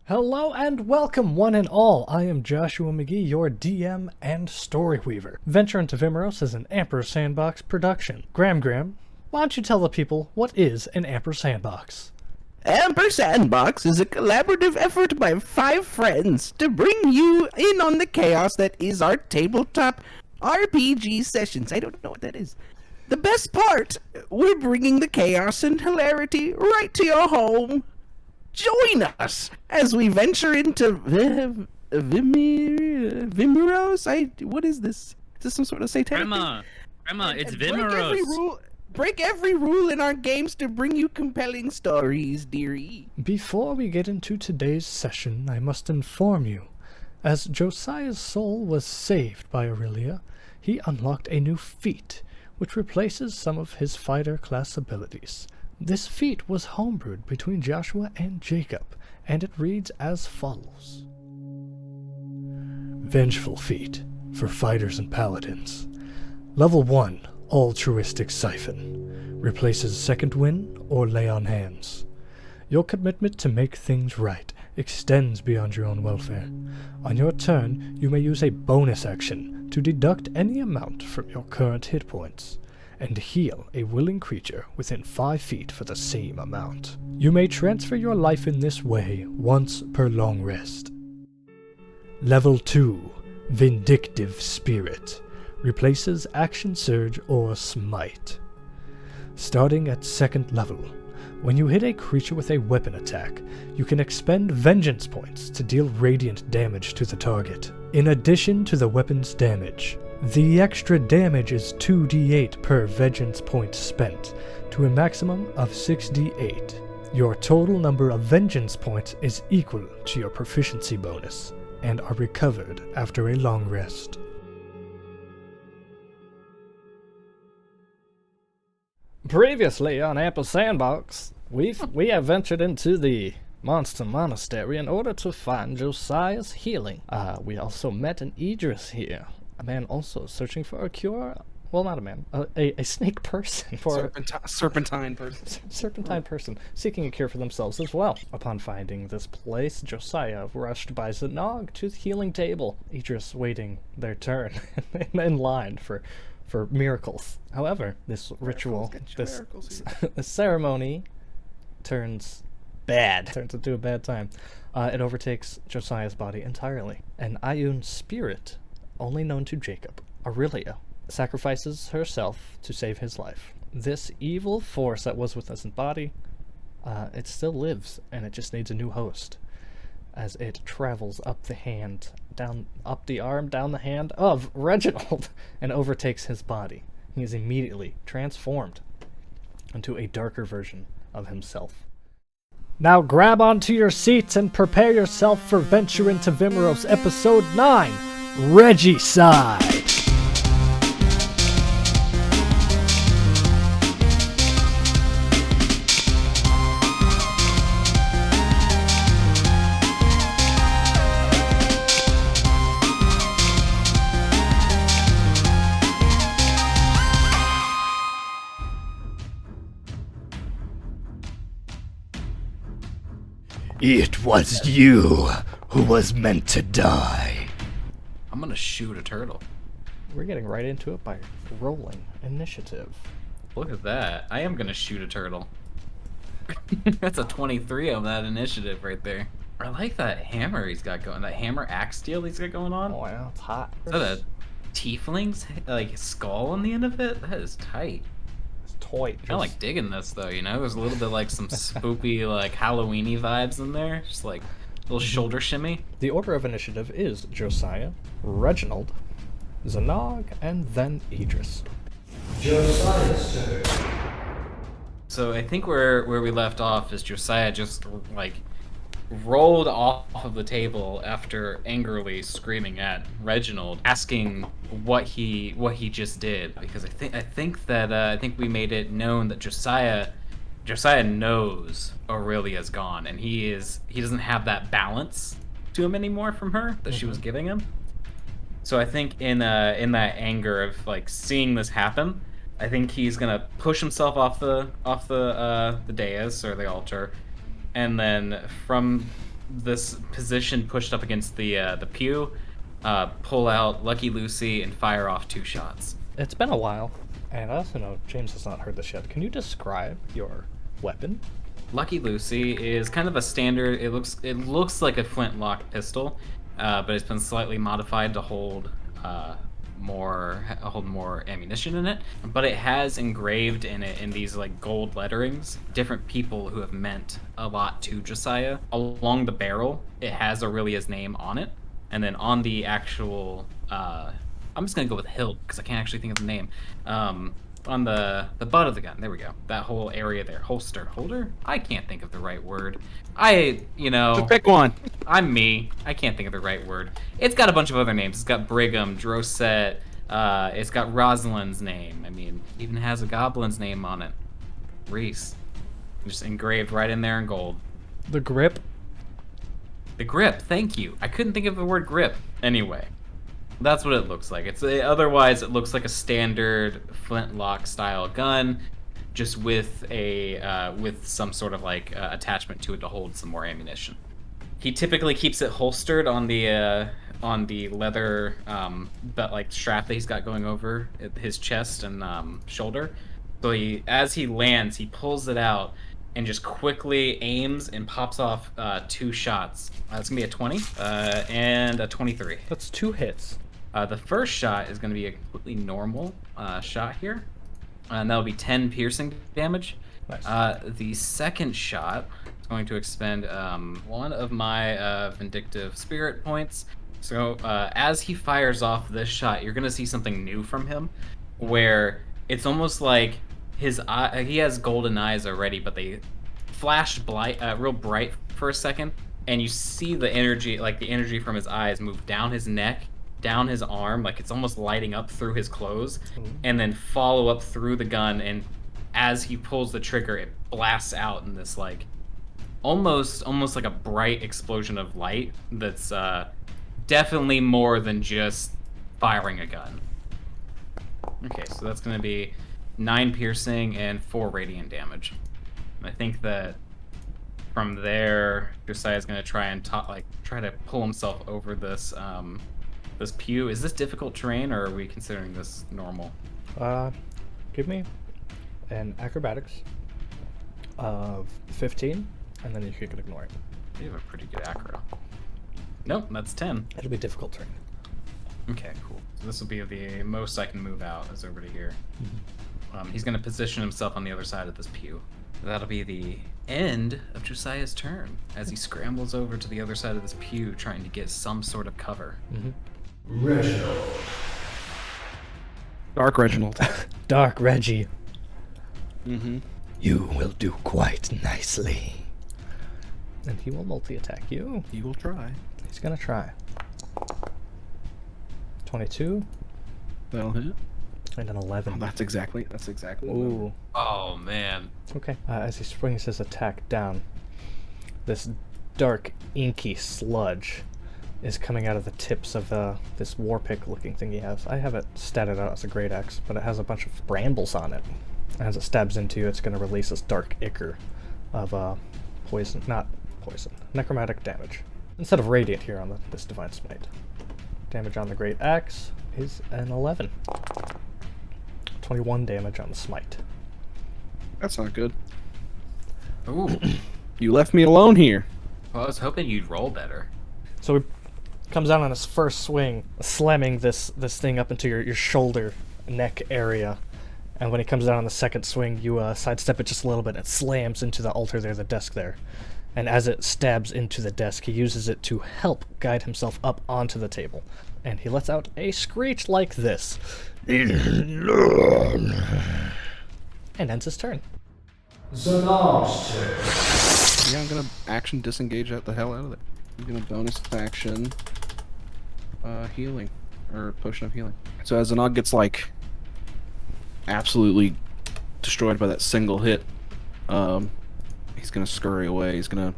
Hello and welcome, one and all. I am Joshua McGee, your DM and Story Weaver. Venture into Vimuros is an Ampersandbox production. Graham, why don't you tell the people what is an Ampersandbox? Ampersandbox is a collaborative effort by 5 friends to bring you in on the chaos that is our tabletop RPG sessions. I don't know what that is. The best part, we're bringing the chaos and hilarity right to your home. Join us as we venture into Vimuros? What is this? Is this some sort of satanic Grandma, it's and Vimuros. break every rule in our games to bring you compelling stories, dearie. Before we get into today's session, I must inform you. As Josiah's soul was saved by Aurelia, he unlocked a new feat, which replaces some of his fighter class abilities. This feat was homebrewed between Joshua and Jacob, and it reads as follows. Vengeful feat for fighters and paladins. Level 1, Altruistic Siphon. Replaces Second Wind or Lay on Hands. Your commitment to make things right extends beyond your own welfare. On your turn, you may use a bonus action to deduct any amount from your current hit points, and heal a willing creature within 5 feet for the same amount. You may transfer your life in this way once per long rest. Level 2, Vindictive Spirit. Replaces Action Surge or Smite. Starting at 2nd level, when you hit a creature with a weapon attack, you can expend Vengeance points to deal radiant damage to the target. In addition to the weapon's damage, the extra damage is 2d8 per Vengeance point spent, to a maximum of 6d8. Your total number of Vengeance points is equal to your proficiency bonus, and are recovered after a long rest. Previously on Ampersandbox, we have ventured into the Monster Monastery in order to find Josiah's healing. We also met an Ydriss here, a man also searching for a cure. Well, not a man, a snake person. For Serpentine person. Serpentine person seeking a cure for themselves as well. Upon finding this place, Josiah rushed by Zanog to the healing table, Ydriss waiting their turn in line for miracles. However, this ritual, this ceremony turns into a bad time. It overtakes Josiah's body entirely. An Ioun spirit, only known to Jacob, Aurelia, sacrifices herself to save his life. This evil force that was with his body, it still lives, and it just needs a new host, as it travels up the hand, up the arm, down the hand of Reginald, and overtakes his body. He is immediately transformed into a darker version of himself. Now grab onto your seats and prepare yourself for Venture into Vimuros Episode 9, Reggie-cide. It was you who was meant to die. I'm gonna shoot a turtle. We're getting right into it by rolling initiative. Look at that. I am gonna shoot a turtle. That's a 23 on that initiative right there. I like that hammer he's got going. That hammer axe deal he's got going on. Oh wow, it's hot. Is that a tiefling's like skull on the end of it? That is tight. Toy. I kind of like digging this though, you know? There's a little bit like some spoopy, like Halloween-y vibes in there. Just like a little shoulder shimmy. The order of initiative is Josiah, Reginald, Zanog, and then Ydriss. Josiah's turn. So I think where we left off is Josiah just like rolled off of the table after angrily screaming at Reginald, asking what he just did, because I think we made it known that Josiah knows Aurelia's gone, and he doesn't have that balance to him anymore from her that she was giving him. So I think in that anger of like seeing this happen, I think he's gonna push himself off the dais or the altar, and then from this position pushed up against the pew, pull out Lucky Lucy and fire off 2 shots. It's been a while, and I also know James has not heard this yet. Can you describe your weapon? Lucky Lucy is kind of a standard. It looks like a flintlock pistol, but it's been slightly modified to hold more ammunition in it. But it has engraved in it, in these like gold letterings, different people who have meant a lot to Josiah. Along the barrel, it has Aurelia's name on it, and then on the actual, I'm just gonna go with hilt because I can't actually think of the name. On the butt of the gun, there we go. That whole area there, holder. I can't think of the right word. Just pick one. I'm me. I can't think of the right word. It's got a bunch of other names. It's got Brigham, Drosset. It's got Rosalind's name. I mean, even has a goblin's name on it. Reese. Just engraved right in there in gold. The grip? The grip. Thank you. I couldn't think of the word grip. Anyway. That's what it looks like. Otherwise it looks like a standard flintlock style gun, just with some sort of like attachment to it to hold some more ammunition. He typically keeps it holstered on the leather belt like strap that he's got going over his chest and shoulder. So as he lands, he pulls it out and just quickly aims and pops off 2 shots. It's gonna be a 20 and a 23. That's 2 hits. The first shot is going to be a completely normal shot here, and that'll be 10 piercing damage. Nice. The second shot is going to expend 1 of my vindictive spirit points. So as he fires off this shot, you're going to see something new from him, where it's almost like his eye, he has golden eyes already, but they flash real bright for a second, and you see the energy from his eyes move down his neck, down his arm, like it's almost lighting up through his clothes, and then follow up through the gun, and as he pulls the trigger, it blasts out in this like almost like a bright explosion of light that's definitely more than just firing a gun. Okay, so that's going to be 9 piercing and 4 radiant damage. And I think that from there, Josiah's going to try to pull himself over this this pew. Is this difficult terrain, or are we considering this normal? Give me an acrobatics of 15, and then you can ignore it. You have a pretty good acro. Nope, that's 10. It'll be difficult terrain. Okay, cool. So this will be the most I can move out is over to here. He's going to position himself on the other side of this pew. That'll be the end of Josiah's turn as he scrambles over to the other side of this pew, trying to get some sort of cover. Reginald. Dark Reginald. Dark Reggie. You will do quite nicely. And he will multi-attack you. He will try. He's gonna try. 22 That'll hit. and an 11. That's exactly. Ooh. Oh, man. Okay. As he springs his attack down, this dark, inky sludge is coming out of the tips of this war pick looking thing he has. I have it statted out as a great axe, but it has a bunch of brambles on it. As it stabs into you, it's going to release this dark ichor of necromantic damage. Instead of radiant here on this divine smite. Damage on the great axe is an 11. 21 damage on the smite. That's not good. Ooh. You left me alone here. Well, I was hoping you'd roll better. So he comes out on his first swing, slamming this thing up into your shoulder, neck area. And when he comes down on the second swing, you sidestep it just a little bit. It slams into the altar there, the desk there. And as it stabs into the desk, he uses it to help guide himself up onto the table. And he lets out a screech like this. And ends his turn. Zanar's turn. Yeah, I'm gonna action disengage the hell out of it. I'm gonna bonus action healing, or potion of healing. So as Zanog gets like absolutely destroyed by that single hit, he's gonna scurry away. He's gonna,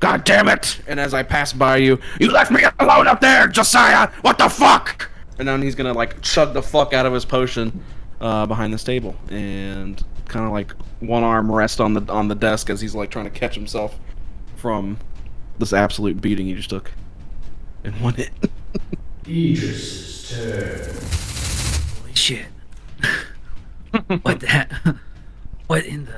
God damn it! And as I pass by you, you left me alone up there, Josiah. What the fuck? And then he's gonna like chug the fuck out of his potion behind this table and kind of like one arm rest on the desk as he's like trying to catch himself from this absolute beating he just took in one hit. Ydriss's turn. Holy shit. What in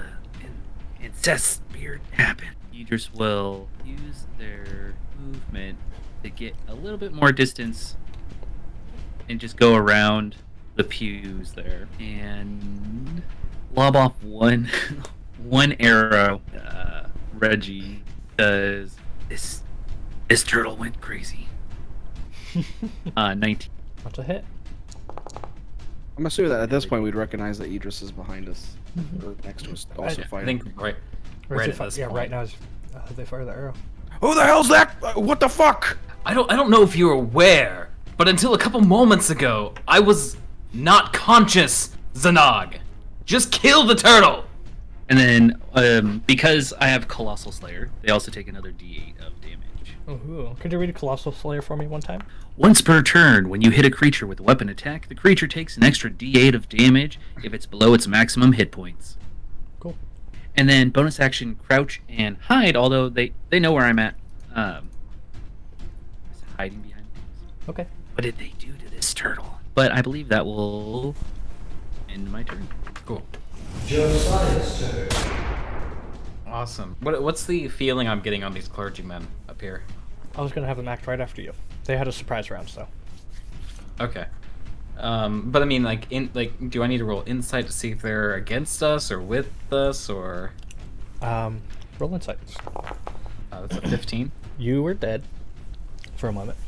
Seth's beard happened? Ydriss will use their movement to get a little bit more distance and just go around the pews there and lob off one arrow. Reggie does this turtle went crazy. 19. That's a hit. I'm assuming that at this point we'd recognize that Ydriss is behind us, or next to us, also I fighting. think right Right at this point. right now they fire the arrow. Who the hell's that? What the fuck? I don't know if you're aware, but until a couple moments ago, I was not conscious, Zanog. Just kill the turtle! And then, because I have Colossal Slayer, they also take another D8 of damage. Ooh. Could you read Colossal Slayer for me one time? Once per turn, when you hit a creature with a weapon attack, the creature takes an extra D8 of damage if it's below its maximum hit points. Cool. And then bonus action, crouch and hide, although they know where I'm at. Just hiding behind things. Okay. What did they do to this turtle? But I believe that will end my turn. Cool. Josiah's turn. Awesome. What's the feeling I'm getting on these clergymen up here? I was gonna have them act right after you. They had a surprise round, so. Okay. But I mean, do I need to roll insight to see if they're against us or with us, or? Roll insights. That's a 15. You were dead for a moment.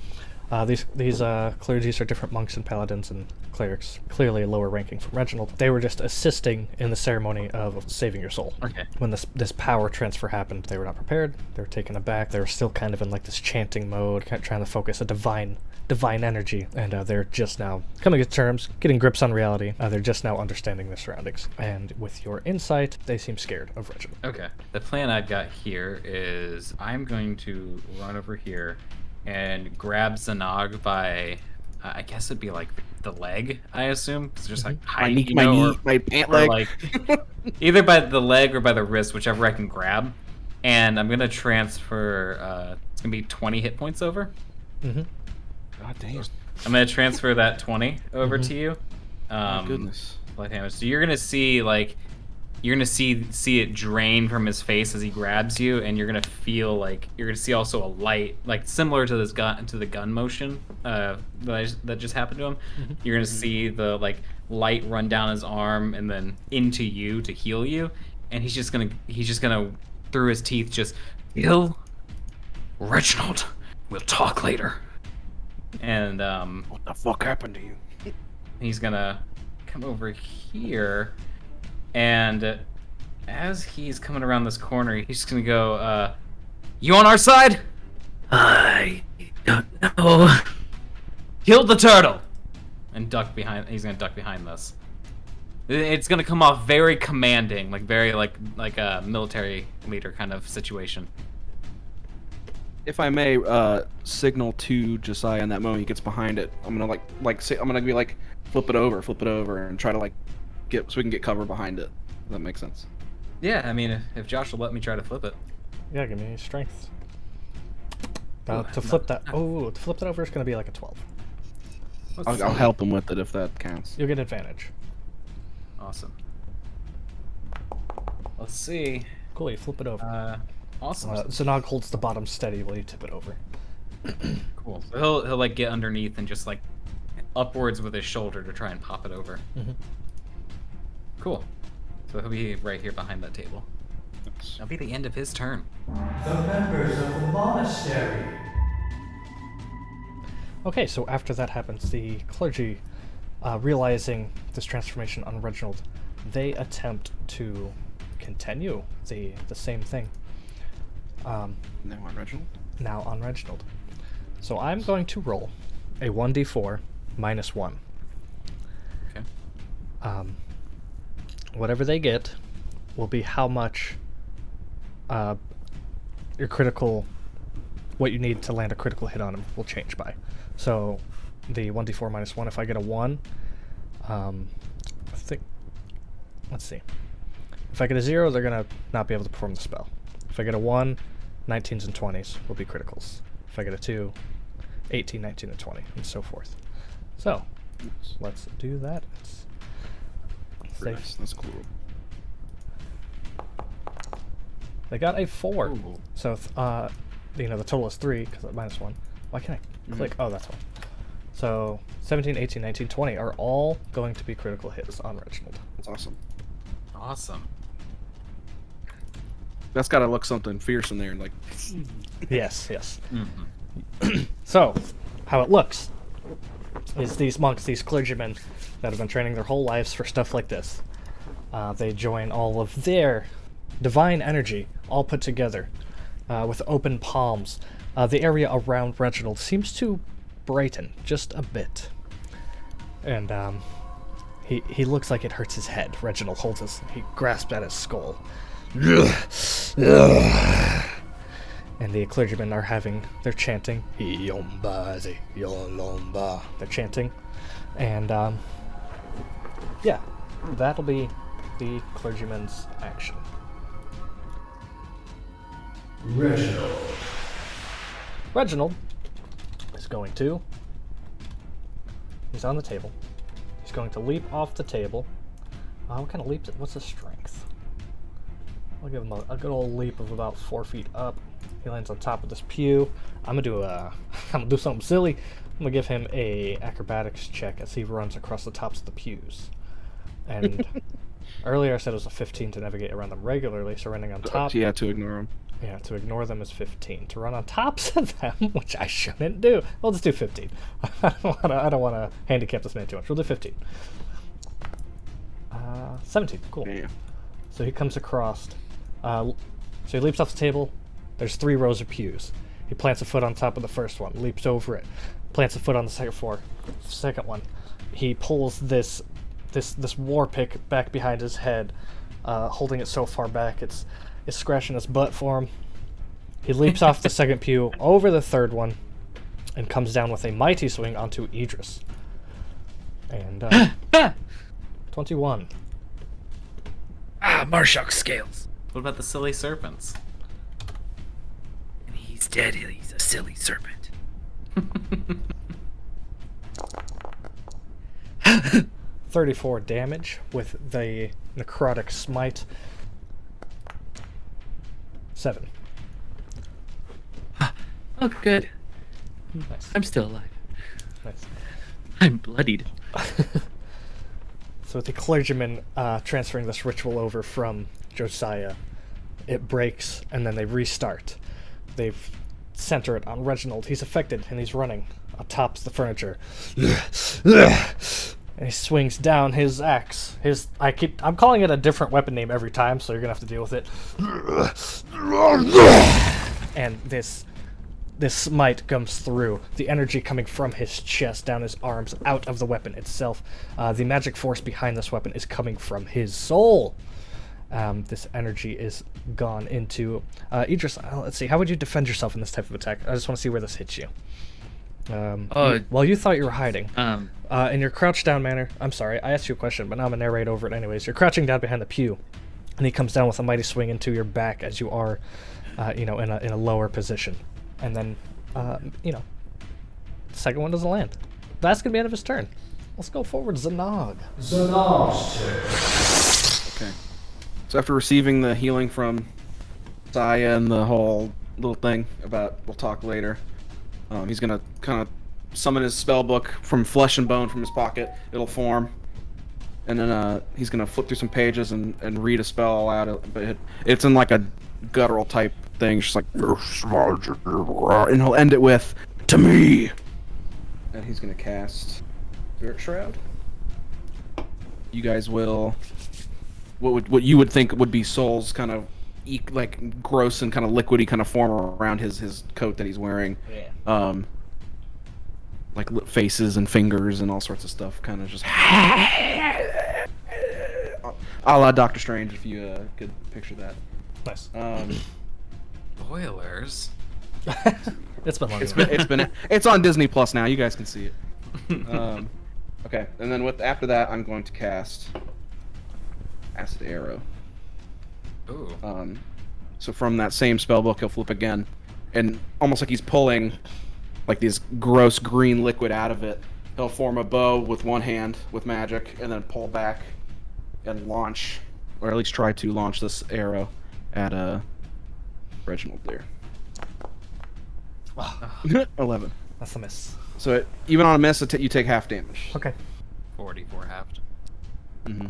These clergies are different monks and paladins and clerics, clearly lower ranking from Reginald. They were just assisting in the ceremony of saving your soul. Okay. When this power transfer happened, they were not prepared. They were taken aback. They were still kind of in like this chanting mode, trying to focus a divine energy, and they're just now coming to terms, getting grips on reality. They're just now understanding their surroundings. And with your insight, they seem scared of Reginald. Okay. The plan I've got here is I'm going to run over here and grab Zanog by, I guess it'd be like the leg, I assume. It's just like My knee, my pant leg. like either by the leg or by the wrist, whichever I can grab. And I'm gonna transfer. It's gonna be 20 hit points over. Mm-hmm. God damn. I'm gonna transfer that 20 over to you. Oh, goodness. Light damage. So you're gonna see see it drain from his face as he grabs you, and you're gonna feel like you're gonna see also a light, like similar to the gun motion that just happened to him. Mm-hmm. You're gonna see the like light run down his arm and then into you to heal you, and he's just gonna through his teeth just kill Reginald. We'll talk later. And What the fuck happened to you? he's gonna come over here, and as he's coming around this corner, he's just gonna go, you on our side? I don't know. Kill the turtle! And he's gonna duck behind this. It's gonna come off very commanding, like very like a military leader kind of situation. If I may signal to Josiah in that moment he gets behind it, I'm gonna I'm gonna be like flip it over, and try to like so we can get cover behind it. Does that make sense? Yeah, I mean, if Josh will let me try to flip it. Yeah, give me strength. Ooh, To flip that over is gonna be like a 12. I'll help him with it if that counts. You'll get advantage. Awesome. Let's see. Cool, you flip it over. Awesome. Zanog holds the bottom steady while you tip it over. Cool. So he'll like get underneath and just like upwards with his shoulder to try and pop it over. Mhm. Cool. So he'll be right here behind that table. That'll be the end of his turn. The members of the monastery. Okay, so after that happens, the clergy, realizing this transformation on Reginald, they attempt to continue the same thing. Now on Reginald? Now on Reginald. So I'm going to roll a 1d4 minus 1. Okay. Whatever they get will be how much your critical, what you need to land a critical hit on him will change by. So the 1d4 minus 1, if I get a 1, let's see. If I get a 0, they're going to not be able to perform the spell. If I get a 1, 19s and 20s will be criticals. If I get a 2, 18, 19, and 20, and so forth. So, let's do that. Very nice. That's cool. They got a 4. Ooh. So, the total is 3, because I minus 1. Why can't I click? Oh, that's one. So, 17, 18, 19, 20 are all going to be critical hits on Reginald. That's awesome. Awesome. That's got to look something fierce in there. Like, Yes, yes. Mm-hmm. So, how it looks is these monks, these clergymen that have been training their whole lives for stuff like this. They join all of their divine energy, all put together, with open palms. The area around Reginald seems to brighten just a bit. And he looks like it hurts his head. Reginald he grasps at his skull. And the clergymen they're chanting. They're chanting. And, yeah, that'll be the clergyman's action. Reginald is going to... He's on the table. He's going to leap off the table. What kind of leap? What's his strength? I'll give him a good old leap of about 4 feet up. He lands on top of this pew. I'm gonna do something silly. I'm gonna give him a acrobatics check as he runs across the tops of the pews. And earlier I said it was a 15 to navigate around them regularly, so running on top. yeah, to ignore them. Yeah, to ignore them is 15. To run on tops of them, which I shouldn't do. We'll just do 15. I don't want to handicap this man too much. We'll do 15. 17. Cool. Yeah. So he comes across. So he leaps off the table. There's 3 rows of pews. He plants a foot on top of the first one, leaps over it, plants a foot on the second one. He pulls this war pick back behind his head, holding it so far back it's scratching his butt for him. He leaps off the second pew over the third one and comes down with a mighty swing onto Ydriss. And 21. Marshak scales. What about the silly serpents? And he's dead. He's a silly serpent. 34 damage with the necrotic smite. 7. Oh, good. Nice. I'm still alive. Nice. I'm bloodied. So with the clergyman transferring this ritual over from Josiah, it breaks and then they restart. They center it on Reginald. He's affected and he's running atop the furniture. And he swings down his axe. I'm calling it a different weapon name every time, so you're gonna have to deal with it. And this smite comes through. The energy coming from his chest, down his arms, out of the weapon itself. The magic force behind this weapon is coming from his soul. This energy is gone into... Ydriss, let's see, how would you defend yourself in this type of attack? I just want to see where this hits you. Well, you thought you were hiding. In your crouched down manner, I'm sorry, I asked you a question, but now I'm going to narrate over it anyways. You're crouching down behind the pew, and he comes down with a mighty swing into your back as you are, in a lower position. And then, the second one doesn't land. That's going to be the end of his turn. Let's go forward, Zanog. Zanog's turn. Okay. So after receiving the healing from Saya and the whole little thing about we'll talk later, he's gonna kind of summon his spell book from flesh and bone from his pocket. It'll form, and then he's gonna flip through some pages and read a spell out. But it's in like a guttural type thing, just like, and he'll end it with "to me," and he's gonna cast Spirit Shroud. You guys will. What you would think would be Soul's kind of like gross and kind of liquidy kind of form around his coat that he's wearing. Yeah. Like faces and fingers and all sorts of stuff, kind of just a la Doctor Strange, if you could picture that. Nice. Spoilers. It's been long. It's on Disney Plus now. You guys can see it. Okay, and then after that, I'm going to cast Acid Arrow. Ooh. So from that same spell book, he'll flip again, and almost like he's pulling like this gross green liquid out of it. He'll form a bow with one hand with magic, and then pull back and launch, or at least try to launch this arrow at Reginald there. 11. That's a miss. So even on a miss, you take half damage. Okay. 44 halved. Mm-hmm.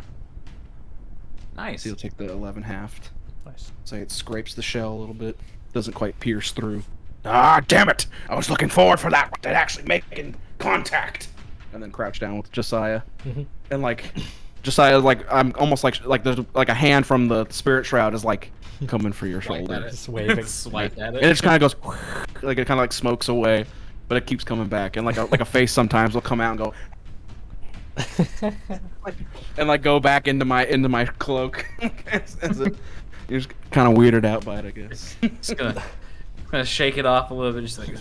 Nice. So you'll take the 11 halved. Nice. So it scrapes the shell a little bit. Doesn't quite pierce through. Ah, damn it! I was looking forward for that actually making contact. And then crouch down with Josiah. Mm-hmm. And like, Josiah, like I'm almost like there's like a hand from the spirit shroud is like coming for your Swipe at shoulder. it. Just waving. Swipe at it. And it just kind of goes, like it kind of like smokes away, but it keeps coming back. And like a face sometimes will come out and go, and like go back into my cloak. You're just kind of weirded out by it, I guess. Just gonna shake it off a little bit, just like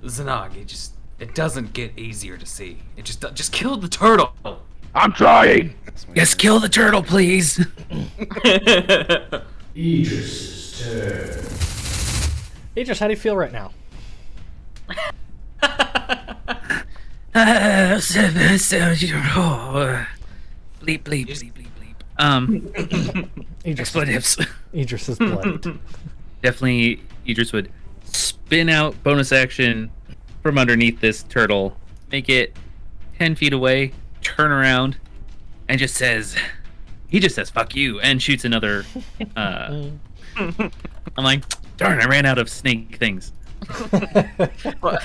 Zanag. It doesn't get easier to see. It just killed the turtle. I'm trying. Yes, kill the turtle, please. Ydriss' turn. Ydriss, how do you feel right now? Bleep, bleep, bleep, bleep, bleep. Expletives. Ydriss is bloodied. Definitely, Ydriss would spin out bonus action from underneath this turtle, make it 10 feet away, turn around, and just says, fuck you, and shoots another. I'm like, darn, I ran out of snake things. Well,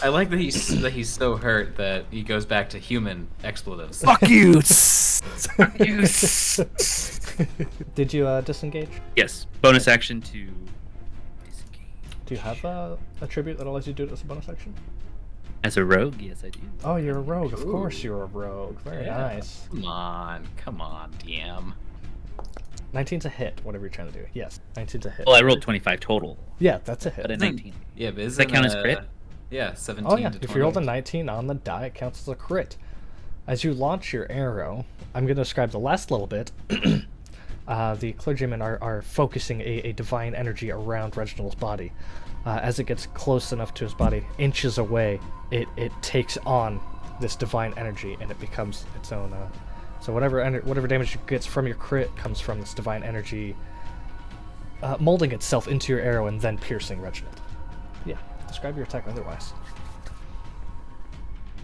I like that he's so hurt that he goes back to human expletives. Fuck you. Fuck you. Did you disengage? Yes, bonus action to disengage. Do you have a attribute that allows you to do it as a bonus action? As a rogue, yes, I do. Oh, you're a rogue. Of course you're a rogue. Very nice. Come on, DM. 19's a hit, whatever you're trying to do. Yes, 19's a hit. Well, I rolled 25 total, Yeah, that's a hit. but a 19. Yeah, but Does that count as crit? Yeah, 17 Oh yeah, to 20. if you rolled a 19 on the die, it counts as a crit. As you launch your arrow, I'm going to describe the last little bit. The clergymen are focusing a divine energy around Reginald's body. As it gets close enough to his body, inches away, it takes on this divine energy and it becomes its own. So whatever damage it gets from your crit comes from this divine energy molding itself into your arrow and then piercing Reginald. Yeah, describe your attack otherwise.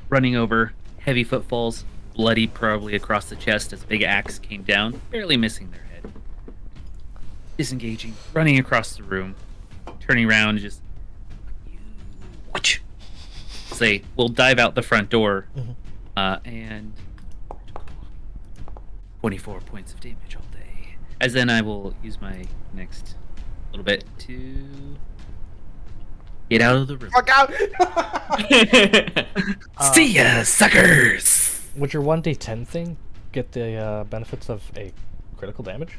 Running over, heavy footfalls, bloody probably across the chest as a big axe came down, barely missing their head. Disengaging, running across the room, turning around, just say, we'll dive out the front door, and 24 points of damage all day. As then I will use my next little bit to get out of the room. Fuck out. See ya, suckers! Would your 1d10 thing get the benefits of a critical damage?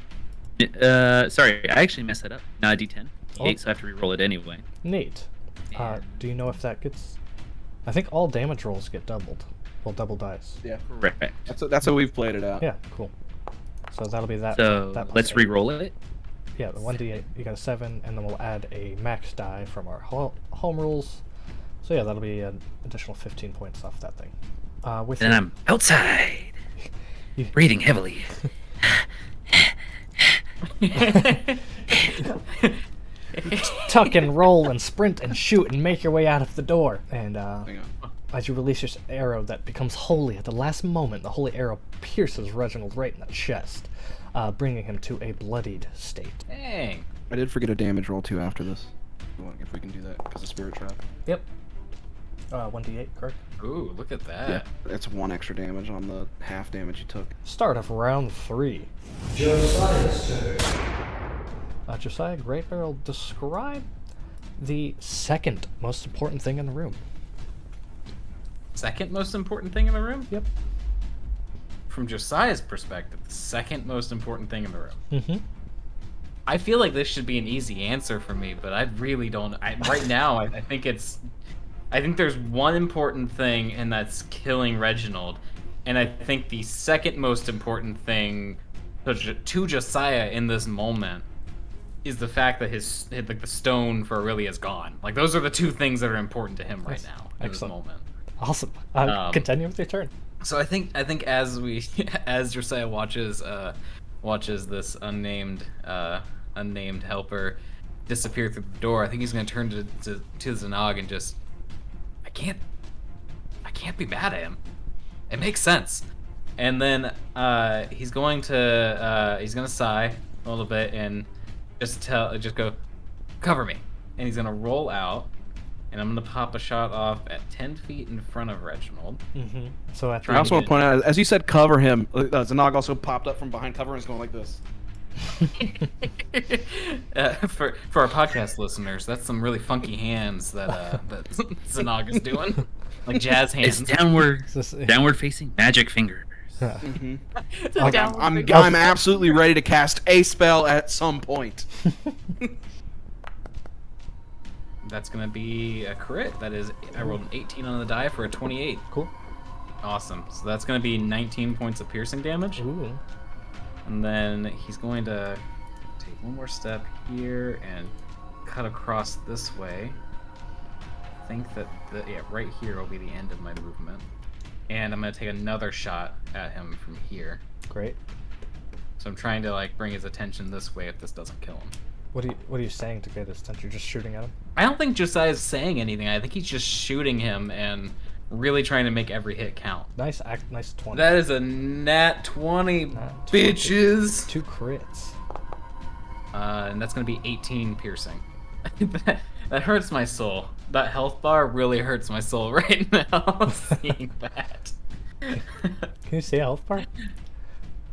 Sorry, I actually messed that up. Not a d10. Oh. D8, so I have to re-roll it anyway. Neat. Do you know if that gets... I think all damage rolls get doubled. Well, double dice. Yeah, Correct. that's how we've played it out. Yeah, cool. So that'll be that. So that plus let's 8. re-roll it. Yeah, the 1d8, you got a 7, and then we'll add a max die from our home rules. So yeah, that'll be an additional 15 points off that thing. With Then your- I'm outside, You- breathing heavily. tuck and roll and sprint and shoot and make your way out of the door. And Hang on. as you release your arrow that becomes holy at the last moment, the holy arrow pierces Reginald right in the chest, bringing him to a bloodied state. Dang. I did forget a damage roll too after this. If we can do that because of spirit trap. Yep. 1d8, correct? Ooh, look at that. Yeah, it's 1 extra damage on the half damage you took. Start of round 3. Josiah's turn. Josiah Great Barrel, describe the second most important thing in the room. Second most important thing in the room? Yep. From Josiah's perspective, the second most important thing in the room. Mm-hmm. I feel like this should be an easy answer for me, but I really don't. Right now, I think there's one important thing, and that's killing Reginald. And I think the second most important thing to Josiah in this moment is the fact that his like the stone for Aurelia is gone. Like those are the two things that are important to him right Nice. now at this Excellent. moment. Awesome. Um, Continue with your turn. So I think as we as Josiah watches this unnamed helper disappear through the door, I think he's gonna turn to Zanog and just I can't be mad at him. It makes sense. And then he's gonna sigh a little bit and just go cover me. And he's gonna roll out. And I'm going to pop a shot off at 10 feet in front of Reginald. Mm-hmm. So at I also want to point out, as you said, cover him. Zanog also popped up from behind cover and is going like this. For our podcast listeners, that's some really funky hands that Zanog is doing, like jazz hands. It's downward facing magic fingers. I'm absolutely ready to cast a spell at some point. That's gonna be a crit. That is, I rolled an 18 on the die for a 28. Cool. Awesome. So that's gonna be 19 points of piercing damage. Ooh. And then he's going to take one more step here and cut across this way. I think that right here will be the end of my movement. And I'm gonna take another shot at him from here. Great. So I'm trying to like bring his attention this way if this doesn't kill him. What are you saying to get his attention? You're just shooting at him? I don't think Josiah's saying anything. I think he's just shooting him and really trying to make every hit count. Nice 20. That is a nat 20, Nat 20. bitches. 2 crits. And that's gonna be 18 piercing. that hurts my soul. That health bar really hurts my soul right now. Seeing that. Can you see a health bar?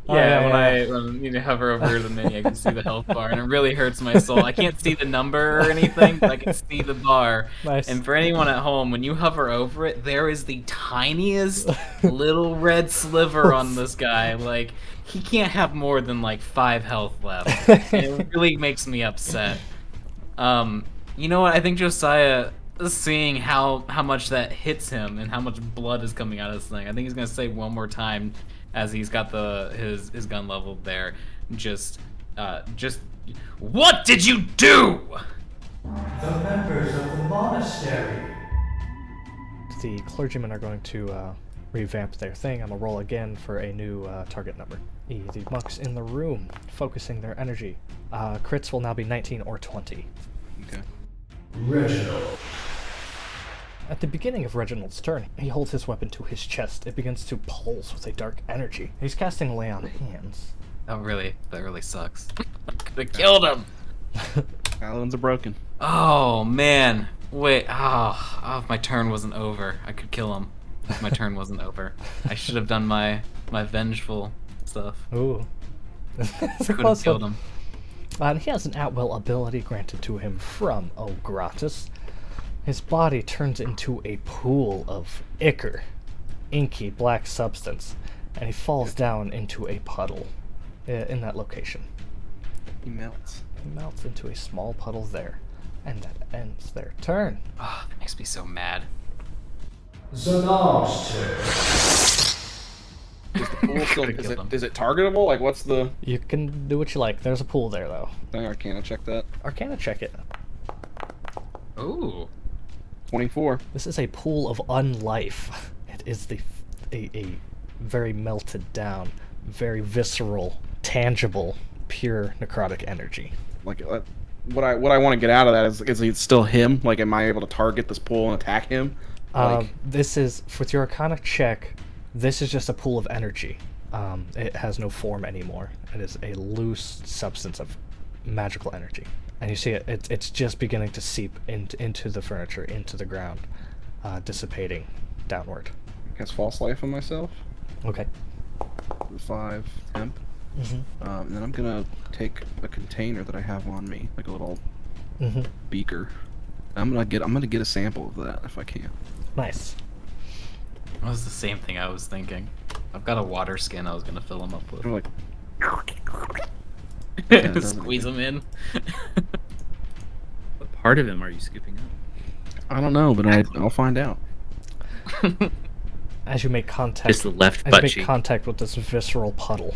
Yeah, when you hover over the menu, I can see the health bar, and it really hurts my soul. I can't see the number or anything, but I can see the bar. Nice. And for anyone at home, when you hover over it, there is the tiniest little red sliver on this guy. Like, he can't have more than, like, 5 health left. And it really makes me upset. You know what? I think Josiah, seeing how much that hits him and how much blood is coming out of this thing, I think he's going to say one more time, as he's got his gun leveled there, just what did you do? The members of the monastery. The clergymen are going to revamp their thing. I'm gonna roll again for a new target number. The monks in the room, focusing their energy. Crits will now be 19 or 20. Okay. Reginald. At the beginning of Reginald's turn, he holds his weapon to his chest. It begins to pulse with a dark energy. He's casting Lay on Hands. That really sucks. I could have killed him. Paladins are broken. Oh man, wait. Oh, if my turn wasn't over, I could kill him. If my turn wasn't over, I should have done my vengeful stuff. Ooh. Could have killed him. And he has an at-will ability granted to him from Gratis. His body turns into a pool of ichor, inky black substance, and he falls down into a puddle in that location. He melts. He melts into a small puddle there, and that ends their turn. Oh, that makes me so mad. Zanog's turn. Is the pool still, is it targetable? Like, what's the... You can do what you like. There's a pool there, though. Arcana check that. Arcana check it. Ooh. 24. This is a pool of unlife. It is a very melted down, very visceral, tangible, pure necrotic energy. Like, what I want to get out of that is it still him? Like, am I able to target this pool and attack him? This is, with your Arcana check, this is just a pool of energy. It has no form anymore. It is a loose substance of magical energy. And you see it's just beginning to seep into the furniture, into the ground, dissipating downward. Cast False Life on myself. Okay. 5 temp. Mm-hmm. And then I'm gonna take a container that I have on me, like a little beaker. I'm gonna get a sample of that if I can. Nice. That was the same thing I was thinking. I've got a water skin I was gonna fill him up with. I'm like, Squeeze him in. What part of him are you scooping up? I don't know, but I'll find out. As you make contact, Just the left as butt you make cheek. contact with this visceral puddle,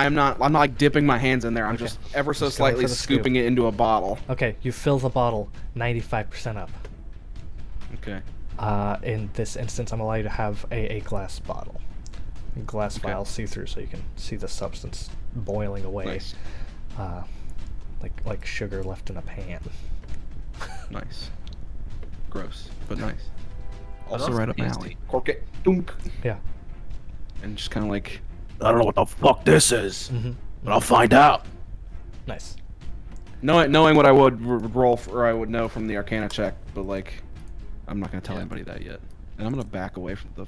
I'm not like dipping my hands in there. I'm Okay. just ever so Just going slightly for the scoop. scooping it into a bottle. Okay, you fill the bottle 95% up. Okay. In this instance, I'm allowed you to have a glass bottle. Glass Okay. vial see-through, so you can see the substance boiling away, Nice. like sugar left in a pan. Nice. Gross, but nice. But Also also right up my tasty. alley. Cork it. Dunk. Yeah. And just kind of like. I don't know what the fuck this is, Mm-hmm. but I'll find out. Nice. Knowing what I would roll for, or I would know from the Arcana check, but like, I'm not gonna tell anybody that yet, and I'm gonna back away from the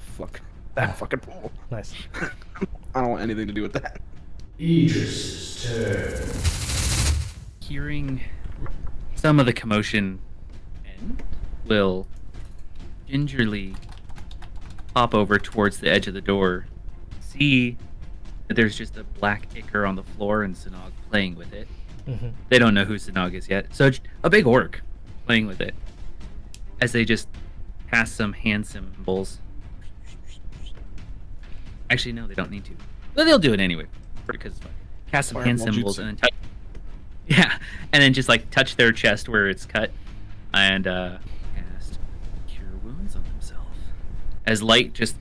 that fucking pool. Nice. I don't want anything to do with that. Ydriss' turn. Hearing some of the commotion, and will gingerly hop over towards the edge of the door, see that there's just a black ichor on the floor and Zanog playing with it. Mm-hmm. They don't know who Zanog is yet, so a big orc playing with it as they just cast some hand symbols. Actually, no, they don't need to. But they'll do it anyway because it's fun. Cast some hand Fireball symbols jutsu. and then touch. Yeah, and then just like touch their chest where it's cut, and cast Cure Wounds on themselves. As light just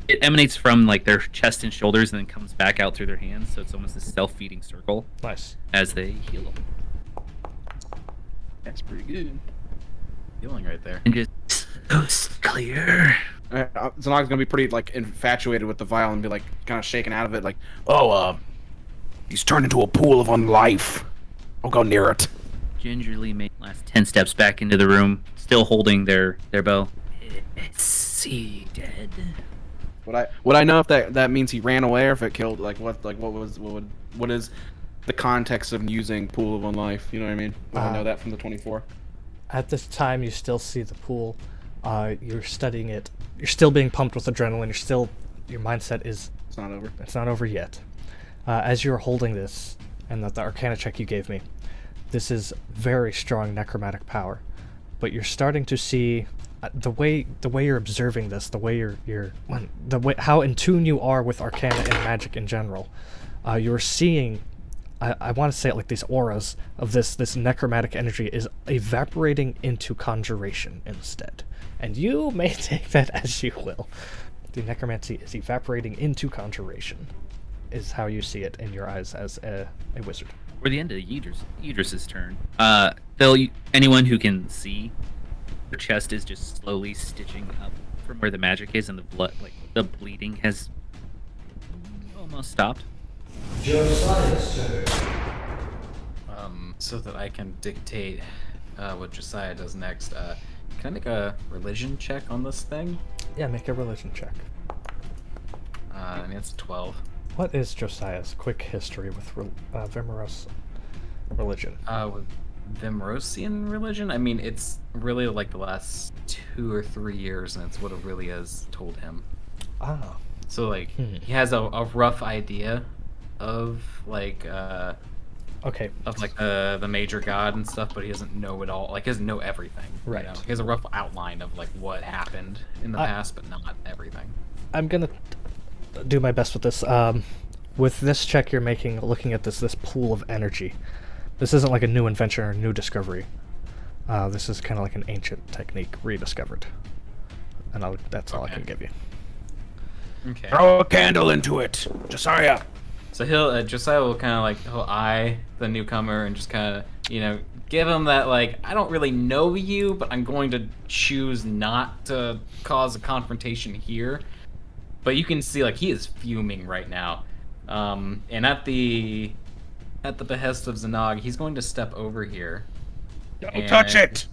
it emanates from like their chest and shoulders and then comes back out through their hands, so it's almost a self-feeding circle Nice. as they heal them. That's pretty good. Feeling right there. And just coast clear. Zanog's gonna be pretty like infatuated with the vial and be like kind of shaken out of it, like, He's turned into a pool of unlife. Don't go near it. Gingerly make last 10 steps back into the room, still holding their bow. Is he dead? would I know if that means he ran away or if it killed? What is the context of using pool of unlife? You know what I mean? Would I know that from the 24? At this time, you still see the pool. You're studying it. You're still being pumped with adrenaline. Your mindset is, It's not over. it's not over yet. As you're holding this, and the Arcana check you gave me, this is very strong necromantic power. But you're starting to see the way you're observing this, the way how in tune you are with Arcana and magic in general. You're seeing, I want to say it like these auras of this necromantic energy is evaporating into conjuration instead. And you may take that as you will. The necromancy is evaporating into conjuration, is how you see it in your eyes as a wizard. We're the end of Ydriss's turn. Anyone who can see, their chest is just slowly stitching up from where the magic is, and the blood, like the bleeding, has almost stopped. Josiah's turn. So that I can dictate what Josiah does next. Can I make a religion check on this thing? Yeah, make a religion check. I mean, it's 12. What is Josiah's quick history with Vimuros religion? With Vimrosian religion? I mean, it's really like the last 2 or 3 years, and it's what it really has told him. Ah. So, like, he has a rough idea of, like, Okay. the major god and stuff, but he doesn't know it all. Like, he doesn't know everything. Right. You know? He has a rough outline of, like, what happened in the past, but not everything. I'm gonna do my best with this. With this check you're making, looking at this pool of energy, this isn't like a new invention or a new discovery. This is kind of like an ancient technique rediscovered, and that's all I can give you. Okay. Throw a candle into it, Josiah. So Josiah will kind of like, he'll eye the newcomer and just kind of, give him that, like, I don't really know you, but I'm going to choose not to cause a confrontation here. But you can see, like, he is fuming right now. And at the behest of Zanog, he's going to step over here. Don't touch it.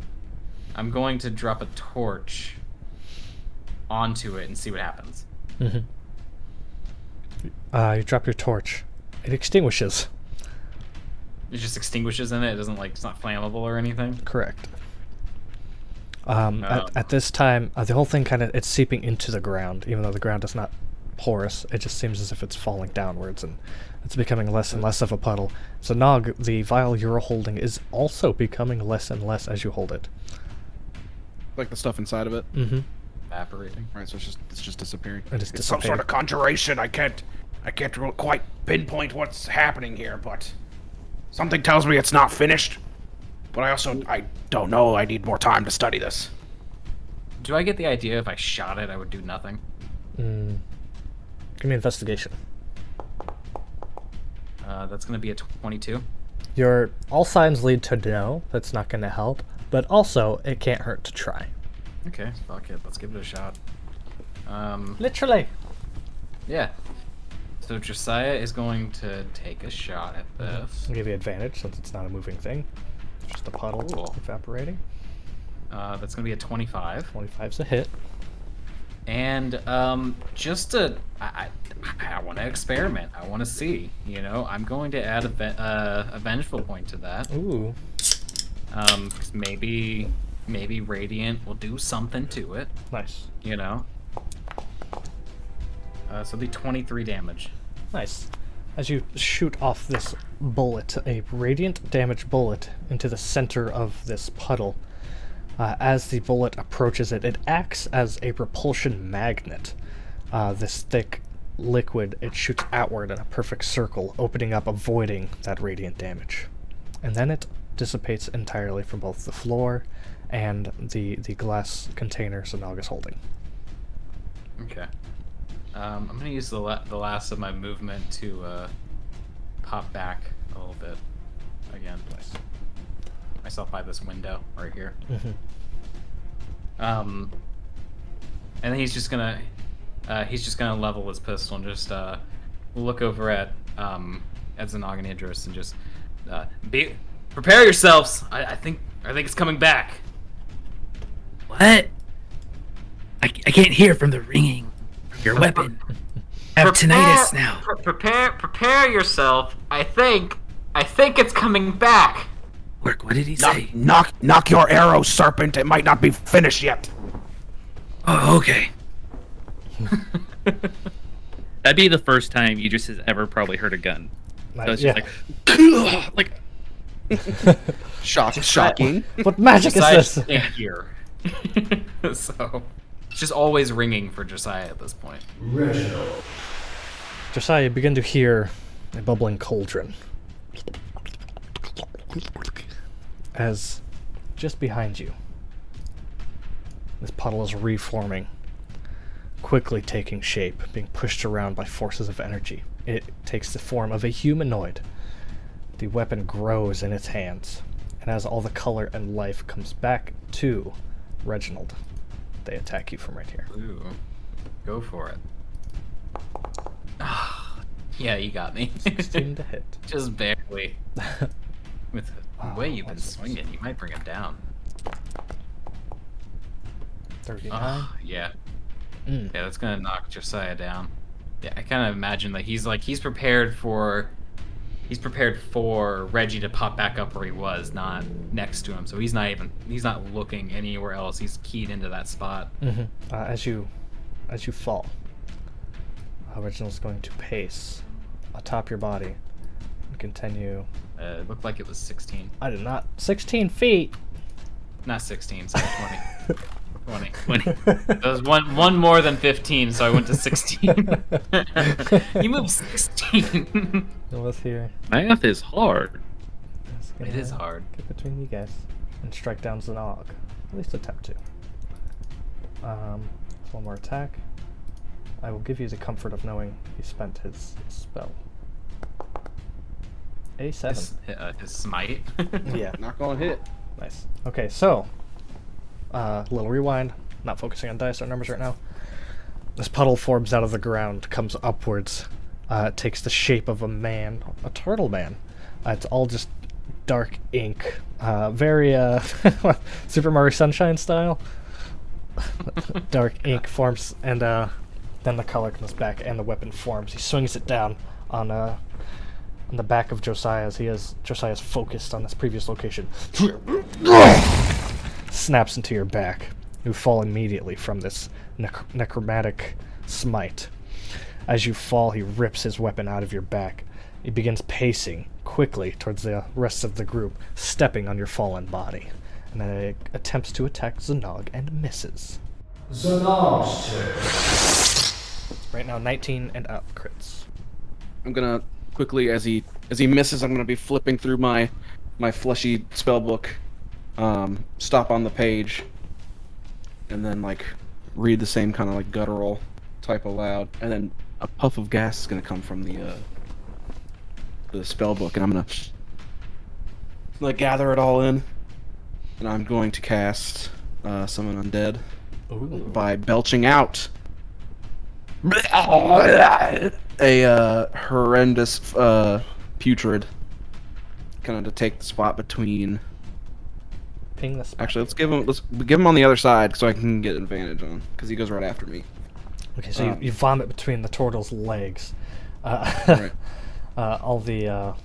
I'm going to drop a torch onto it and see what happens. Mm-hmm. You drop your torch. It extinguishes. It just extinguishes in it. It doesn't, like, it's not flammable or anything. Correct. At this time, the whole thing it's seeping into the ground, even though the ground is not porous. It just seems as if it's falling downwards, and it's becoming less and less of a puddle. So Nog, the vial you're holding is also becoming less and less as you hold it. Like the stuff inside of it. Mm-hmm. Evaporating. Right, so it's just disappearing. It is It's some sort dissipating. of conjuration. I can't I can't quite pinpoint what's happening here, but something tells me it's not finished. But I don't know. I need more time to study this. Do I get the idea if I shot it, I would do nothing? Give me investigation. That's gonna be a 22. All signs lead to no, that's not going to help, but also it can't hurt to try. Okay, fuck it. Let's give it a shot. Literally. Yeah. So Josiah is going to take a shot at this. I'll give you advantage since it's not a moving thing. It's just a puddle Cool. evaporating. That's gonna be a 25. 25's a hit. And I want to experiment. I want to see. You know, I'm going to add a vengeful point to that. Ooh. 'Cause maybe Radiant will do something to it. Nice. You know. So it'll be 23 damage. Nice. As you shoot off this bullet, a radiant damage bullet, into the center of this puddle, as the bullet approaches it, it acts as a repulsion magnet. This thick liquid, it shoots outward in a perfect circle, opening up, avoiding that radiant damage. And then it dissipates entirely from both the floor and the glass container Zanog is holding. Okay. I'm gonna use the last of my movement to pop back a little bit again. Nice. Myself by this window right here. Mm-hmm. And then he's just gonna level his pistol and just look over at Zanog and Ydriss and just prepare yourselves. I think it's coming back. What? I can't hear from the ringing from your weapon. I have tinnitus now. Prepare yourself. I think it's coming back. Work, what did he say? Knock your arrow, serpent. It might not be finished yet. Oh, okay. That'd be the first time Ydriss has ever probably heard a gun. So it's just like Shocking. What magic is Josiah this? can't hear. So it's just always ringing for Josiah at this point. Josiah, you begin to hear a bubbling cauldron. As just behind you, this puddle is reforming, quickly taking shape, being pushed around by forces of energy. It takes the form of a humanoid. The weapon grows in its hands, and as all the color and life comes back to Reginald, they attack you from right here. Ooh, go for it. Yeah, you got me. 16 to hit. Just barely. With the way you've been what's this? swinging, you might bring him down. 39. Yeah. Mm. Yeah, that's gonna knock Josiah down. Yeah, I kind of imagine that he's prepared for Reggie to pop back up where he was, not next to him. So he's not looking anywhere else. He's keyed into that spot. Mm-hmm. As you fall, Reginald's going to pace atop your body and continue. It looked like it was 16. I did not. 16 feet. Not 16, so 20. 20. That was one more than 15, so I went to 16. You moved 16. Lilith here. math is hard. It is hard. Get between you guys and strike down Zanog. At least attempt to. One more attack. I will give you the comfort of knowing he spent his spell. A7. His smite. Yeah. Not gonna hit. Nice. Okay, so little rewind. Not focusing on dice or numbers right now. This puddle forms out of the ground, comes upwards. It takes the shape of a man, a turtle man. It's all just dark ink, very Super Mario Sunshine style. Dark ink forms, and then the color comes back, and the weapon forms. He swings it down on the back of Josiah as Josiah's focused on this previous location. Snaps into your back. You fall immediately from this necromantic smite. As you fall, he rips his weapon out of your back. He begins pacing quickly towards the rest of the group, stepping on your fallen body. And then he attempts to attack Zanog and misses. Zanog's turn. Right now, 19 and up crits. I'm gonna quickly, as he misses, I'm gonna be flipping through my fleshy spell book, stop on the page, and then like read the same kind of like guttural type aloud, and then a puff of gas is gonna come from the spell book, and I'm gonna like gather it all in, and I'm going to cast Summon Undead by belching out a horrendous putrid, kind of to take the spot between. Ping the spot. Actually, let's give him on the other side so I can get advantage on, because he goes right after me. Okay, so you vomit between the turtle's legs. Right. All the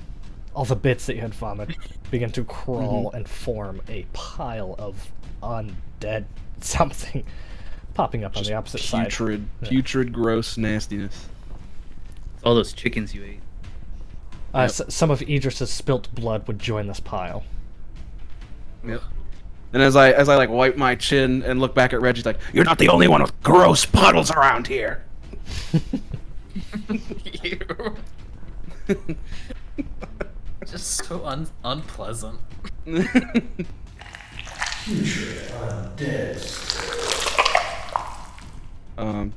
bits that you had vomited begin to crawl and form a pile of undead something popping up on the opposite side. Putrid, gross nastiness. All those chickens you ate. Some of Ydriss's spilt blood would join this pile. Yep. And as I like wipe my chin and look back at Reggie, like, you're not the only one with gross puddles around here. Just so unpleasant.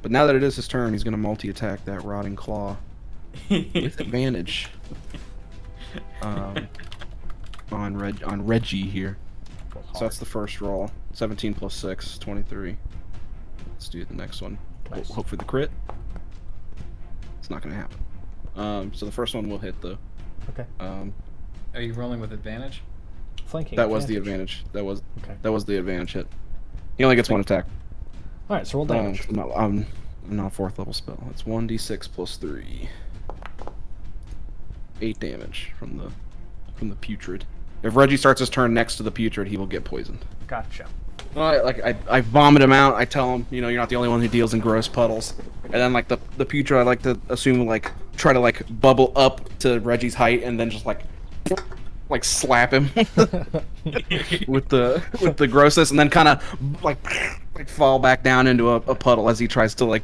But now that it is his turn, he's gonna multi-attack that rotting claw with advantage. On Reggie here. So that's the first roll. 17 plus 6, 23. Let's do the next one. Nice. Hope for the crit. It's not gonna happen. So the first one will hit though. Okay. Are you rolling with advantage? Flanking. That was the advantage. That was Okay. the advantage hit. He only gets one attack. All right, so roll damage. I'm not a 4th level spell. It's 1d6 plus 3. 8 damage from the putrid. If Reggie starts his turn next to the putrid, he will get poisoned. Gotcha. I vomit him out. I tell him, you're not the only one who deals in gross puddles. And then like the putrid, I like to assume like try to like bubble up to Reggie's height and then just like slap him with the grossness, and then kind of like fall back down into a puddle as he tries to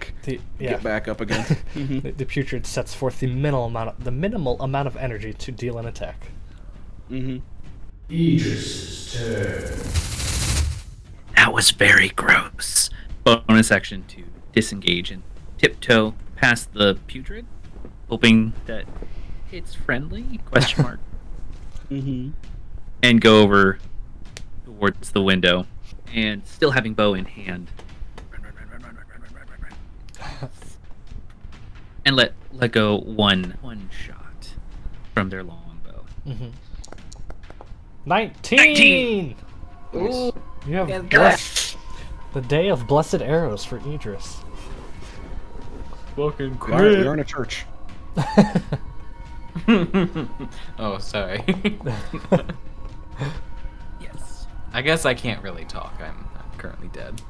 get back up again. The putrid sets forth the minimal amount of energy to deal an attack. Ydriss's turn. That was very gross. Bonus action to disengage and tiptoe past the putrid, hoping that it's friendly? Question mark. And go over towards the window, and still having bow in hand, run. And let go one shot from their longbow. 19! Ooh. You have the day of blessed arrows for Ydriss. Fucking You're in a church. Oh, sorry. Yes. I guess I can't really talk. I'm currently dead.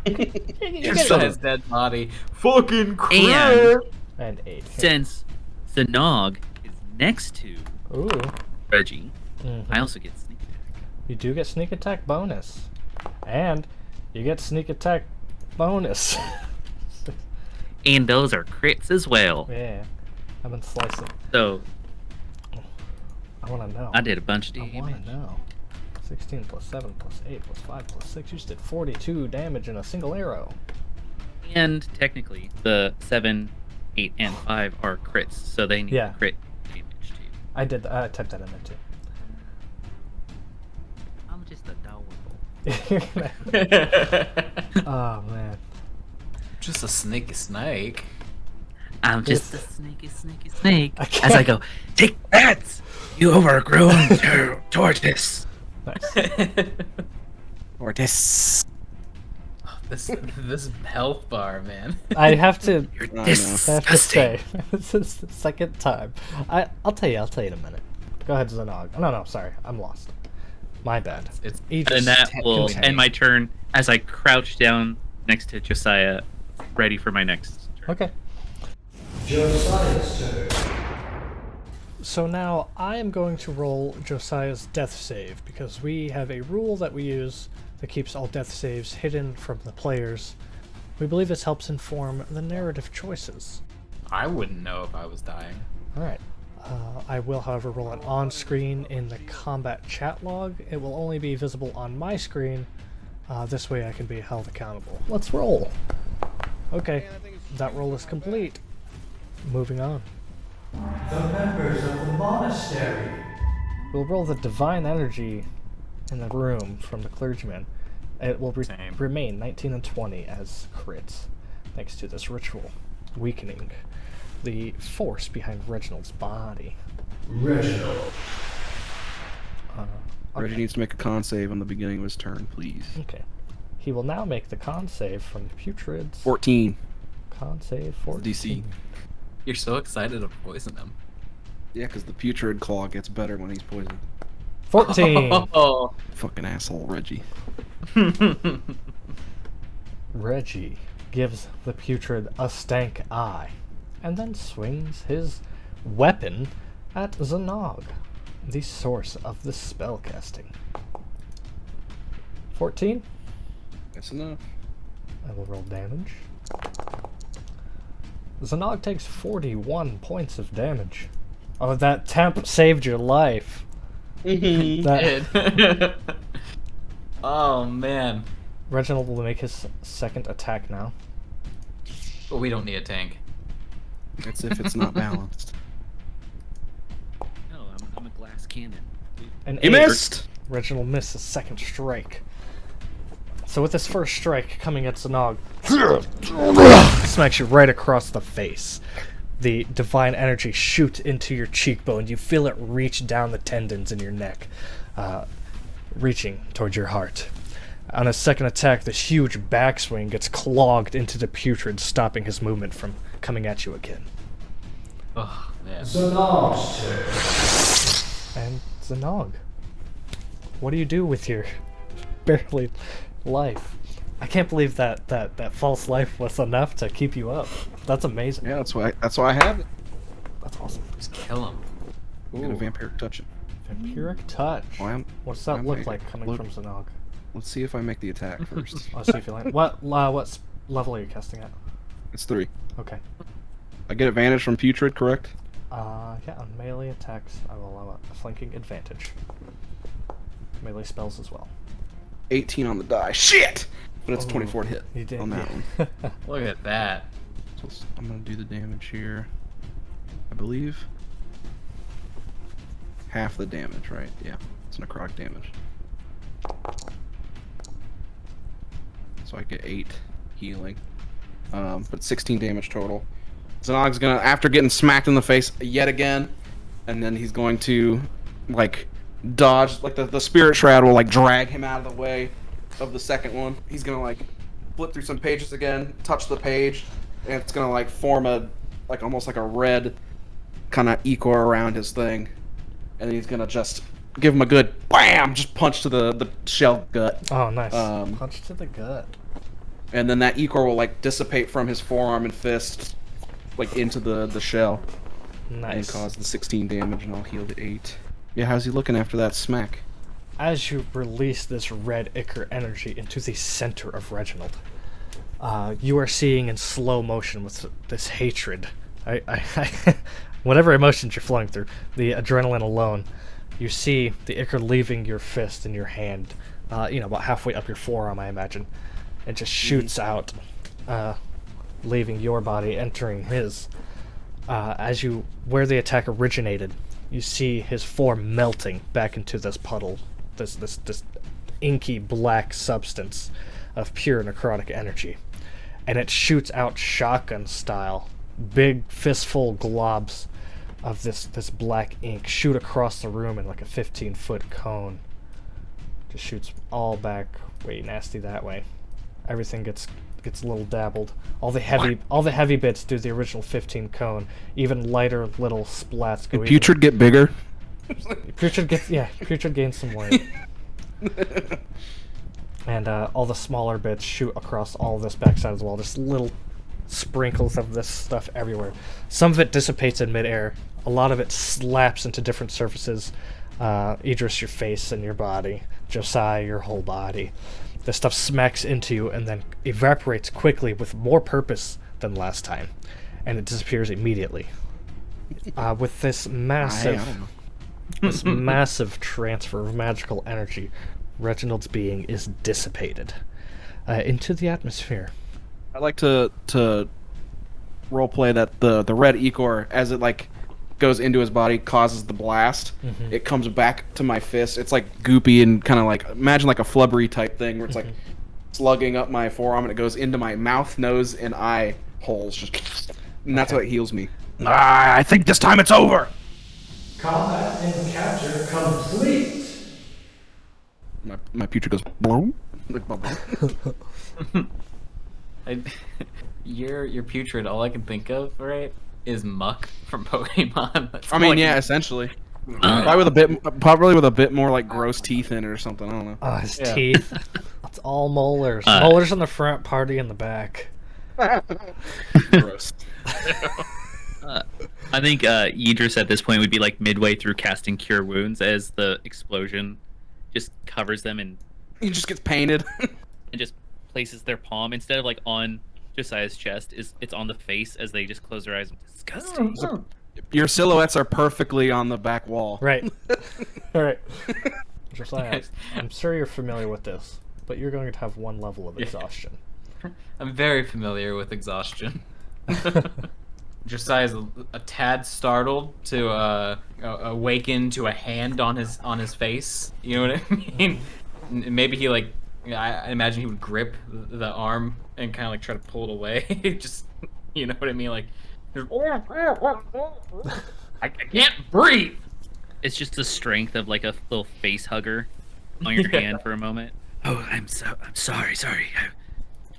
You Just get his dead body. Fucking crit! And 8. Since Zanog is next to Ooh. Reggie, Mm-hmm. I also get sneak attack. You do get sneak attack bonus. And you get sneak attack bonus. And those are crits as well. Yeah. I've been slicing. So I want to know. I did a bunch of I want damage. to know. 16 plus 7 plus 8 plus 5 plus 6. You just did 42 damage in a single arrow. And technically, the 7, 8, and 5 are crits, so they need crit damage too. I did. I typed that in there too. I'm just adorable. Oh man. Just a sneaky snake. I'm just a sneaky snake. I As I can't- go, take that, you overgrown tortoise. Nice. Or this. This health bar, man. I have to. You're I know. I have to disgusting. say, this is the second time. I'll tell you in a minute. Go ahead, Zanog. No, sorry, I'm lost. My bad. It's Ydriss, And that will continue. end my turn as I crouch down next to Josiah, ready for my next turn. Okay. Josiah's turn. So now I am going to roll Josiah's death save because we have a rule that we use that keeps all death saves hidden from the players. We believe this helps inform the narrative choices. I wouldn't know if I was dying. Alright. I will, however, roll it on screen in the combat chat log. It will only be visible on my screen. This way I can be held accountable. Let's roll. Okay, that roll is complete. Moving on. The members of the monastery. We'll roll the divine energy in the room from the clergyman. It will Same. remain 19 and 20 as crits, thanks to this ritual, weakening the force behind Reginald's body. Reginald. Reggie needs to make a con save on the beginning of his turn, please. Okay. He will now make the con save from the putreds. 14. Con save 14. DC. You're so excited to poison him. Yeah, because the putrid claw gets better when he's poisoned. 14! Oh. Fucking asshole, Reggie. Reggie gives the putrid a stank eye, and then swings his weapon at Zanog, the source of the spellcasting. 14. That's enough. I will roll damage. Zanog takes 41 points of damage. Oh, that temp saved your life. That, Oh man. Reginald will make his second attack now. But we don't need a tank. That's if it's not balanced. No, I'm a glass cannon. An You 8. missed! Reginald missed his second strike. So with this first strike coming at Zanog, smacks you right across the face. The divine energy shoots into your cheekbone. You feel it reach down the tendons in your neck, reaching towards your heart. On his second attack, this huge backswing gets clogged into the putrid, stopping his movement from coming at you again. Oh man. Zanog's turn. And Zanog, what do you do with your barely life? I can't believe that false life was enough to keep you up. That's amazing. Yeah, that's why I have it. That's awesome. Just kill him. I'm gonna vampiric touch it. Vampiric touch. What's that look like coming from Zanog? Let's see if I make the attack first. I'll see if you like. What level are you casting at? It's 3. Okay. I get advantage from putrid, correct? Yeah, on melee attacks, I will allow a flanking advantage. Melee spells as well. 18 on the die. Shit! But it's Oh, 24 to hit You did. on that one. Look at that. So I'm gonna do the damage here. I believe half the damage, right? Yeah, it's necrotic damage. So I get 8 healing, but 16 damage total. Zanog's gonna, after getting smacked in the face yet again, and then he's going to like dodge, like the spirit shroud will like drag him out of the way of the second one. He's gonna like flip through some pages again, touch the page, and it's gonna like form a like almost like a red kind of ichor around his thing, and then he's gonna just give him a good bam, just punch to the shell gut, Oh, nice. Um, Punch to the gut. and then that ichor will like dissipate from his forearm and fist, like into the shell, and Nice. cause the 16 damage, and I'll heal the 8. Yeah, how's he looking after that smack? As you release this red ichor energy into the center of Reginald, you are seeing in slow motion with this hatred. Whatever emotions you're flowing through, the adrenaline alone, you see the ichor leaving your fist in your hand, about halfway up your forearm, I imagine. It just shoots out, leaving your body, entering his. Where the attack originated, you see his form melting back into this puddle, this inky black substance of pure necrotic energy. And it shoots out shotgun style. Big fistful globs of this black ink shoot across the room in like a 15-foot cone. Just shoots all back way nasty that way. Everything gets a little dabbled. All the heavy bits do the original 15 cone. Even lighter little splats go. Did putrid get bigger? Putrid gains some weight. And all the smaller bits shoot across all this backside of the wall. Just little sprinkles of this stuff everywhere. Some of it dissipates in midair. A lot of it slaps into different surfaces. Ydriss, your face and your body. Josiah, your whole body. This stuff smacks into you and then evaporates quickly with more purpose than last time. and it disappears immediately. With this I don't know. this massive transfer of magical energy, Reginald's being is dissipated into the atmosphere. I like to roleplay that the red ichor, as it like goes into his body, causes the blast. It comes back to my fist. It's like goopy and kind of like, imagine like a flubbery type thing where it's like slugging up my forearm, and it goes into my mouth, nose, and eye holes. Just, and that's what heals me. I think this time it's over. Combat encounter complete. My putrid goes bloom. Like bubble. Your putrid, all I can think of, right, is Muck from Pokemon. That's I all mean, can- yeah, essentially. Probably with a bit more like gross teeth in it or something. I don't know. His Yeah. teeth. It's all molars. Molars in the front, party in the back. Gross. I think Ydriss at this point would be like midway through casting Cure Wounds as the explosion just covers them and He just gets painted. just places their palm instead of like on Josiah's chest. It's on the face as they just close their eyes. Disgusting. Your silhouettes are perfectly on the back wall. Right. All right. Josiah, I'm sure you're familiar with this, but you're going to have one level of exhaustion. I'm very familiar with exhaustion. Josiah's a tad startled to awaken to a hand on his face. You know what I mean? Maybe he like, I imagine he would grip the arm and kind of like try to pull it away. Just, you know what I mean? Like, I can't breathe. It's just the strength of like a little face hugger on your hand for a moment. Oh, I'm sorry. I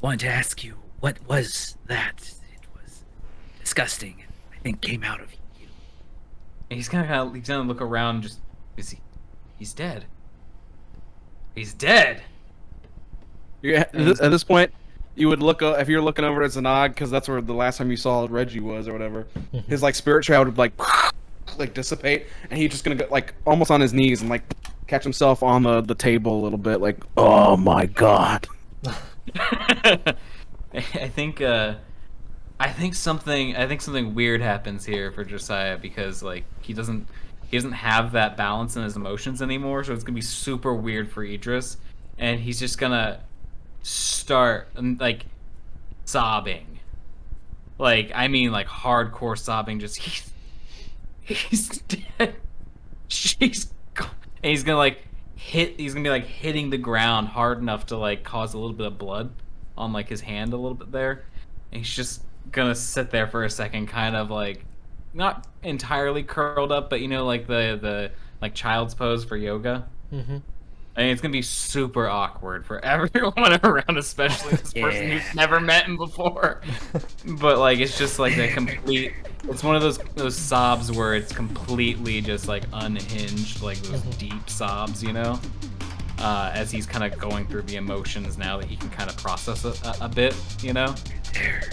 wanted to ask you, what was that? It was disgusting, and I think came out of you. And he's gonna look around. And just, he's dead. He's dead. At this point, you would look if you're looking over at Zanag, because that's where the last time you saw Reggie was or whatever. His like spirit shroud would like dissipate, and he's just gonna go like almost on his knees and like catch himself on the table a little bit, like, oh my god. I think something weird happens here for Josiah, because like he doesn't have that balance in his emotions anymore, so it's gonna be super weird for Ydriss, and he's just gonna start like sobbing, like I mean like hardcore sobbing. Just he's dead. And he's gonna be like hitting the ground hard enough to like cause a little bit of blood on like his hand a little bit there. And he's just gonna sit there for a second, kind of like not entirely curled up, but you know, like the like child's pose for yoga. I mean, it's gonna be super awkward for everyone around, especially this person who's never met him before. But like, it's just like a complete. It's one of those sobs where it's completely just like unhinged, like those deep sobs, you know. As he's kind of going through the emotions now that he can kind of process a bit, you know. There.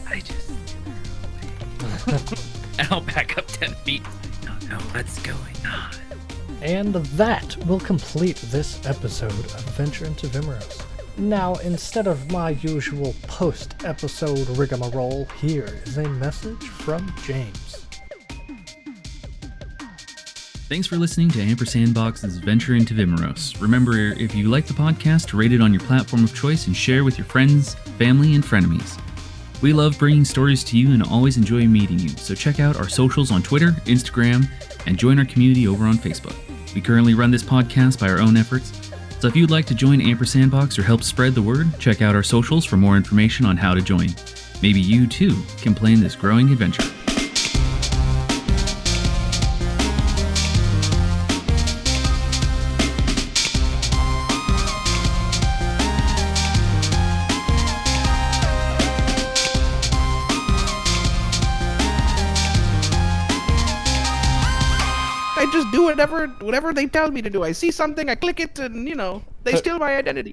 I just. And I'll back up 10 feet. I don't know what's going on. And that will complete this episode of Adventure into Vimuros. Now, instead of my usual post-episode rigmarole, here is a message from James. Thanks for listening to Ampersandbox's Venture into Vimuros. Remember, if you like the podcast, rate it on your platform of choice and share with your friends, family, and frenemies. We love bringing stories to you and always enjoy meeting you, so check out our socials on Twitter, Instagram, and join our community over on Facebook. We currently run this podcast by our own efforts, so if you'd like to join Ampersandbox or help spread the word, check out our socials for more information on how to join. Maybe you, too, can play in this growing adventure. I just do whatever they tell me to do. I see something, I click it, and they steal my identity.